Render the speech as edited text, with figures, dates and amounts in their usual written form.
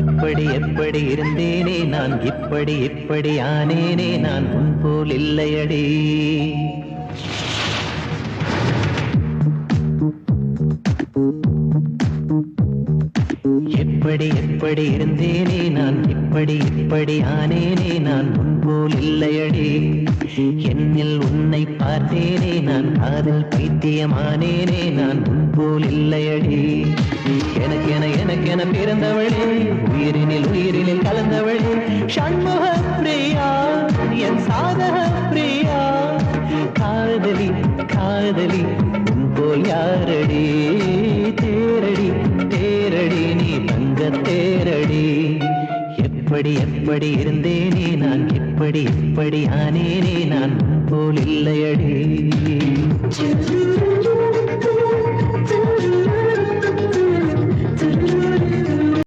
எப்படி எப்படி இருந்தேனே நான் இப்படி இப்படி ஆனேனே நான் உன் போல் இல்லையடி. எப்படி எப்படி இருந்தேனே நான் இப்படி இப்படி ஆனேனே நான் உன் போல் இல்லையடி. என்னில் உன்னை பார்த்தேனே நான் காதல் பைத்தியமானேனே நான் உன் போல் இல்லையடி. எனக்கென எனக்கென பிறந்தவளே உயிரினில் உயிரினில் கலந்தவளே சண்முக பிரியா என் சாதக பிரியா. காதலி காதலி உன் போல் யாரடி. தேரடி தேரடி நீ தங்க தேரடி. எப்படி எப்படி இருந்தேனே நான் இப்படி இப்படி ஆனேனே நான் உன் போல் இல்லையடி.